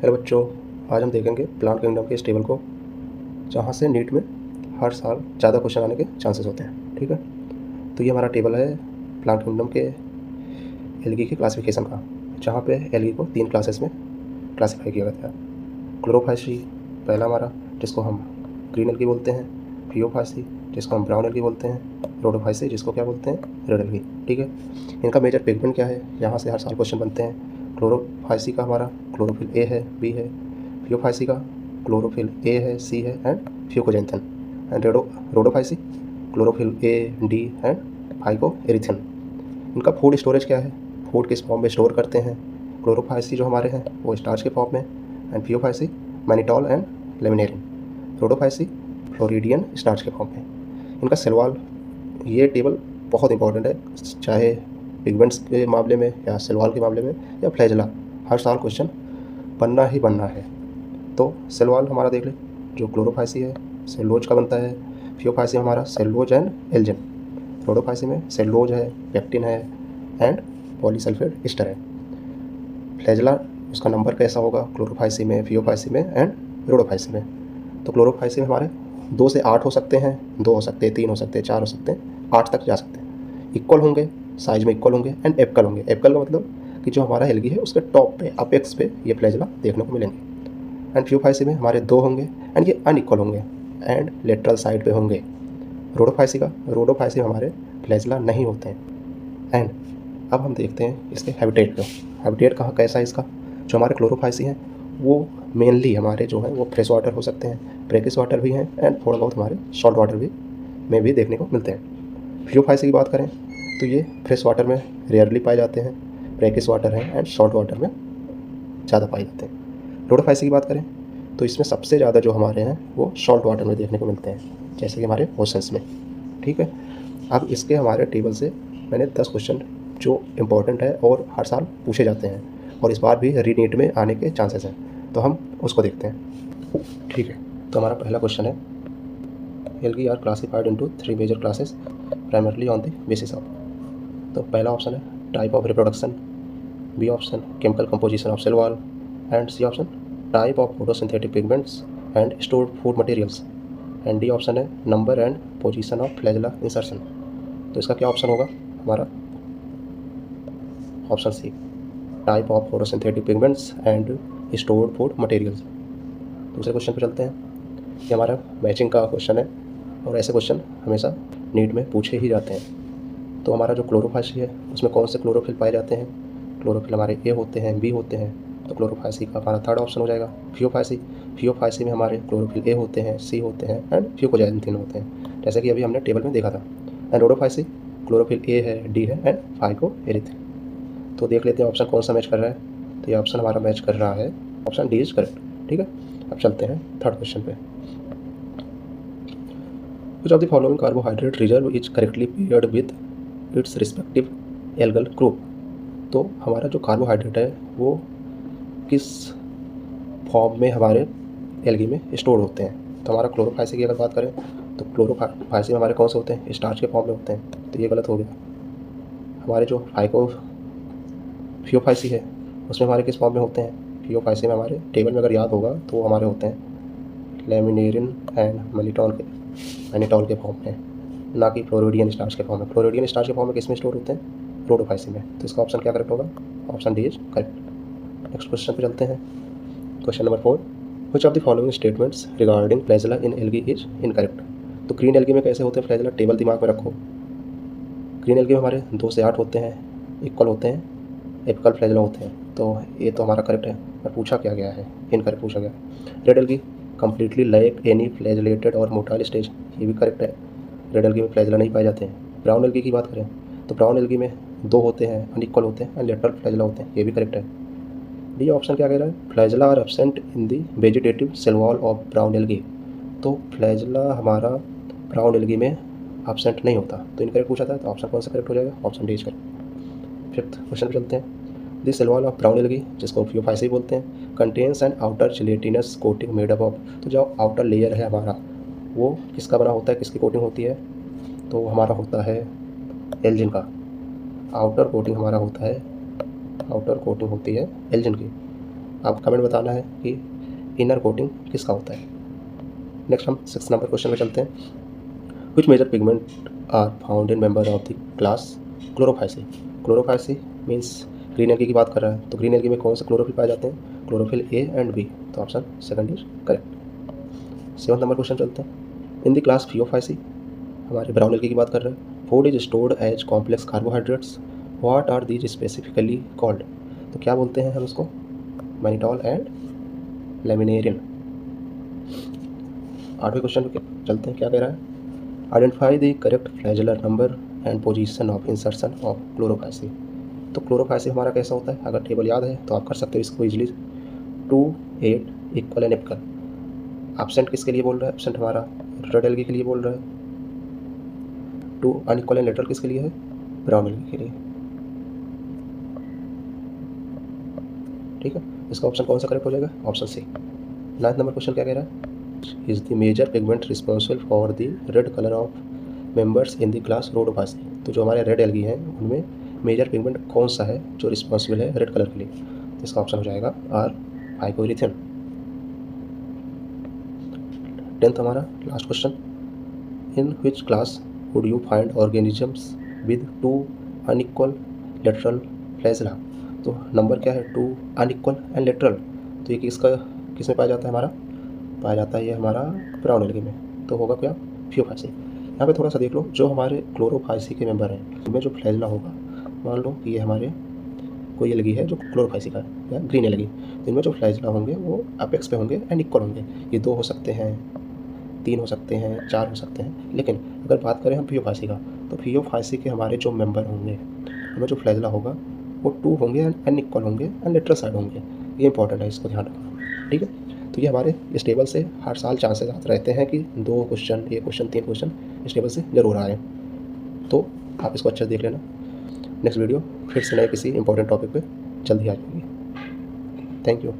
Hello बच्चों, आज हम देखेंगे प्लांट किंगडम के इस टेबल को जहाँ से नीट में हर साल ज़्यादा क्वेश्चन आने के चांसेस होते हैं। ठीक है, तो ये हमारा टेबल है प्लांट किंगडम के एल्गी के क्लासिफिकेशन का, जहाँ पे एल्गी को 3 क्लासेस में क्लासीफाई किया गया था। क्लोरोफाइसी पहला हमारा, जिसको हम ग्रीन एल्गी बोलते हैं, फियोफाइसी जिसको हम ब्राउन एल्गी बोलते हैं, रोडोफाइसी जिसको क्या बोलते हैं, रेड एल्गी। ठीक है, इनका मेजर पिगमेंट क्या है, यहाँ से हर साल क्वेश्चन बनते हैं। क्लोरोफाइसी का हमारा क्लोरोफिल ए है, बी है। फियोफाइसी का क्लोरोफिल ए है, सी है and fucoxanthin. And Rhodophyceae chlorophyll A, D and phycoerythrin. इनका फूड स्टोरेज क्या है, फूड किस फॉर्म में स्टोर करते हैं। क्लोरोफाइसी जो हमारे हैं वो स्टार्च के फॉर्म में, and Phaeophyceae mannitol and laminarin. Rhodophyceae floridean starch के फॉर्म में। इनका सेल वॉल, ये टेबल बहुत इंपॉर्टेंट है, चाहे पिगमेंट्स के मामले में या सेल वॉल के मामले में या फ्लैजेला, हर साल क्वेश्चन बनना ही बनना है। तो सेल वॉल हमारा देख ले, जो क्लोरोफाइसी है सेलुलोज का बनता है। फियोफाइसी हमारा सेलुलोज एंड एल्जिन। रोडोफाइसी में सेलुलोज है, पेक्टिन है एंड पॉलीसल्फेट एस्टर है। फ्लैजेला उसका नंबर कैसा होगा, क्लोरोफाइसी में, फियोफाइसी में एंड रोडोफाइसी में। तो क्लोरोफाइसी में हमारे 2 से 8 हो सकते हैं, 2 हो सकते हैं, 3 हो सकते हैं, 4 हो सकते हैं, 8 तक जा सकते हैं। इक्वल होंगे, साइज में इक्वल होंगे एंड एपिकल होंगे। एपिकल का मतलब कि जो हमारा एल्गी है उसके टॉप पे, अपेक्स पे ये फ्लैजेला देखने को मिलेंगे। एंड फियोफाइसी में हमारे 2 होंगे एंड ये अनइक्वल होंगे एंड लेटरल साइड पे होंगे। रोडोफाइसी में हमारे फ्लैजेला नहीं होते हैं। एंड अब हम देखते हैं इसके हैबिटेट को। हैबिटेट कहाँ कैसा है इसका। जो हमारे क्लोरोफाइसी हैं वो मेनली हमारे जो हैं वो फ्रेश वाटर हो सकते हैं, ब्रेकिश वाटर भी हैं एंड थोड़ा बहुत हमारे सॉल्ट वाटर में भी देखने को मिलते हैं। फियोफाइसी की बात करें तो ये फ्रेश वाटर में रेयरली पाए जाते हैं, ब्रेकिश वाटर हैं एंड सॉल्ट वाटर में ज़्यादा पाए जाते हैं। रोडोफाइसी की बात करें तो इसमें सबसे ज़्यादा जो हमारे हैं वो सॉल्ट वाटर में देखने को मिलते हैं, जैसे कि हमारे ओशंस में। ठीक है, अब इसके हमारे टेबल से मैंने 10 क्वेश्चन जो इम्पोर्टेंट है और हर साल पूछे जाते हैं और इस बार भी रीनीट में आने के चांसेस हैं, तो हम उसको देखते हैं। ठीक है, तो हमारा पहला क्वेश्चन है, algae are classified into 3 major classes primarily on the basis of. तो पहला ऑप्शन है type of reproduction, B option chemical composition of cell wall and C option type of photosynthetic pigments and stored food materials and D option है number and position of flagella insertion. तो इसका क्या option होगा हमारा, option C type of photosynthetic pigments and stored food materials. दूसरे question पर चलते हैं, ये हमारा मैचिंग का क्वेश्चन है और ऐसे क्वेश्चन हमेशा नीट में पूछे ही जाते हैं। तो हमारा जो क्लोरोफाइसी है उसमें कौन से क्लोरोफिल पाए जाते हैं, क्लोरोफिल हमारे ए होते हैं, बी होते हैं, तो क्लोरोफाइसी का हमारा थर्ड ऑप्शन हो जाएगा फियोफाइसी में हमारे क्लोरोफिल ए होते हैं, सी होते हैं एंड फ्यूकोजेंथिन होते हैं, जैसे कि अभी हमने टेबल में देखा था। एंड रोडोफाइसी क्लोरोफिल ए है, डी है एंड फाइकोएरिथन। तो देख लेते हैं ऑप्शन कौन सा मैच कर रहा है। तो ये ऑप्शन हमारा मैच कर रहा है, ऑप्शन डी इज करेक्ट। ठीक है, अब चलते हैं थर्ड क्वेश्चन पे। Which of the following carbohydrate reserve is correctly paired with its respective algal group। तो हमारा जो कार्बोहाइड्रेट है वो किस फॉर्म में हमारे एल्गी में स्टोर होते हैं। तो हमारा क्लोरोफाइसी की अगर बात करें तो क्लोरोफाइसी में हमारे कौन से होते हैं, स्टार्च के फॉर्म में होते हैं, तो ये गलत हो गया। हमारे जो फियोफाइसी है उसमें हमारे किस फॉर्म में होते हैं, फियोफाइसी में हमारे टेबल में अगर याद होगा तो हमारे होते हैं लेमिनेरिन एंड मैनिटॉल के फॉर्म में, ना कि फ्लोरिडियन स्टार्च के फॉर्म में। फ्लोरिडियन स्टार्च के फॉर्म में किस में स्टोर होते हैं, रोडोफाइसी में। तो इसका ऑप्शन क्या करेक्ट होगा, option D is correct. Next question पे चलते हैं, question number 4, which of the following statements regarding flagella in algae is incorrect. तो ग्रीन एल्गी में कैसे होते हैं फ्लैजेला, टेबल दिमाग में रखो। ग्रीन एल्गी में हमारे 2 से 8 होते हैं, इक्वल होते हैं, एपिकल फ्लैजेला होते हैं, तो ये तो हमारा करेक्ट है। पर पूछा क्या गया है, इनकरेक्ट पूछा गया है। Red algae completely lack any flagellated और मोटाइल स्टेज, ये भी करेक्ट है। रेड एल्गी में फ्लैजेला नहीं पाए जाते हैं। ब्राउन एल्गी की बात करें तो ब्राउन एल्गी में 2 होते हैं, अनइक्वल होते हैं एंड लेटरल फ्लैजेला होते हैं, ये भी करेक्ट है। डी ऑप्शन क्या कह रहा है, flagella are absent in the vegetative cell wall of brown algae. तो फ्लैजेला हमारा ब्राउन एल्गी में एब्सेंट नहीं होता, तो इनकरेक्ट पूछा था, तो ऑप्शन कौन सा करेक्ट हो जाएगा, option D is correct. Fifth question पे चलते हैं, the cell wall of brown algae जिसको फियोफाइसी बोलते हैं contains an outer gelatinous coating made up of. तो जो आउटर लेयर है हमारा वो किसका बना होता है, किसकी कोटिंग होती है, तो हमारा होता है एल्जिन का। आउटर कोटिंग हमारा होता है, आउटर कोटिंग होती है एल्जिन की। आपको कमेंट बताना है कि इनर कोटिंग किसका होता है। नेक्स्ट हम 6 नंबर क्वेश्चन में चलते हैं। Which major pigment are found in member of the class Chlorophyceae. Chlorophyceae means green algae की बात कर रहा है, तो ग्रीन एल्गी में कौन से क्लोरोफिल पाए जाते हैं? क्लोरोफिल ए एंड बी, तो option second is correct. 7 number question चलते हैं। इन द क्लास फियोफाइसी, हमारे ब्राउन एल्गी की बात कर रहे हैं। Food is stored as complex carbohydrates, what are these specifically called. तो क्या बोलते हैं हम उसको? Mannitol and laminarin. 8वें क्वेश्चन पे चलते हैं, क्या कह रहा है? Identify the correct flagellar number and position of insertion of Chlorophyceae. तो क्लोरोफाइसी हमारा कैसा होता है? अगर टेबल याद है तो आप कर सकते हो इसको easily. 2, 8 equal and equal. Absent किसके लिए बोल रहा है? एब्सेंट हमारा रेड एल्गी के लिए बोल रहा है। 2 अनइक्वल एंड लेटरल किसके लिए है? ब्राउन एल्गी के लिए। ठीक है, इसका ऑप्शन कौन सा करेक्ट हो जाएगा? Option C. 9th number question क्या कह रहा है? Is the major pigment responsible for the red colour of members in the class Rhodophyceae. तो जो हमारे रेड एल्गी हैं उनमें मेजर पिगमेंट कौन सा है जो रिस्पॉन्सिबल है रेड कलर के लिए? तो इसका ऑप्शन हो जाएगा आर, फाइकोइरिथ्रिन। 10th हमारा last question. In which class would you find organisms with 2 unequal lateral flagella. तो नंबर क्या है? 2 अनइक्वल एंड लेटरल। तो ये किस में पाया जाता है? हमारा पाया जाता है ये हमारा ब्राउन एल्गी में। तो होगा क्या? फियोफाइसी। यहाँ पे थोड़ा सा देख लो, जो हमारे क्लोरोफाइसी के मेंबर हैं उनमें जो फ्लैजेला होगा, मान लो कि ये हमारे कोई एल्गी है जो क्लोरोफाइसी का है या ग्रीन एल्गी, तो इनमें जो फ्लैजेला होंगे वो अपेक्स पे होंगे एंड इक्वल होंगे। ये 2 हो सकते हैं, 3 हो सकते हैं, 4 हो सकते हैं। लेकिन अगर बात करें हम फियोफाइसी का, तो फियोफाइसी के हमारे जो मेंबर होंगे उनमें जो फ्लैजेला होगा वो 2 होंगे एंड इक्वल होंगे एंड लेटरल साइड होंगे। ये इंपॉर्टेंट है, इसको ध्यान रखना। ठीक है, तो ये हमारे इस टेबल से हर साल चांसेस आते रहते हैं कि 2 क्वेश्चन, 1 क्वेश्चन, 3 क्वेश्चन इस टेबल से ज़रूर आए। तो आप इसको अच्छे से देख लेना। नेक्स्ट वीडियो फिर से नए किसी इंपॉर्टेंट टॉपिक पे जल्दी आ जाएगी। Thank you.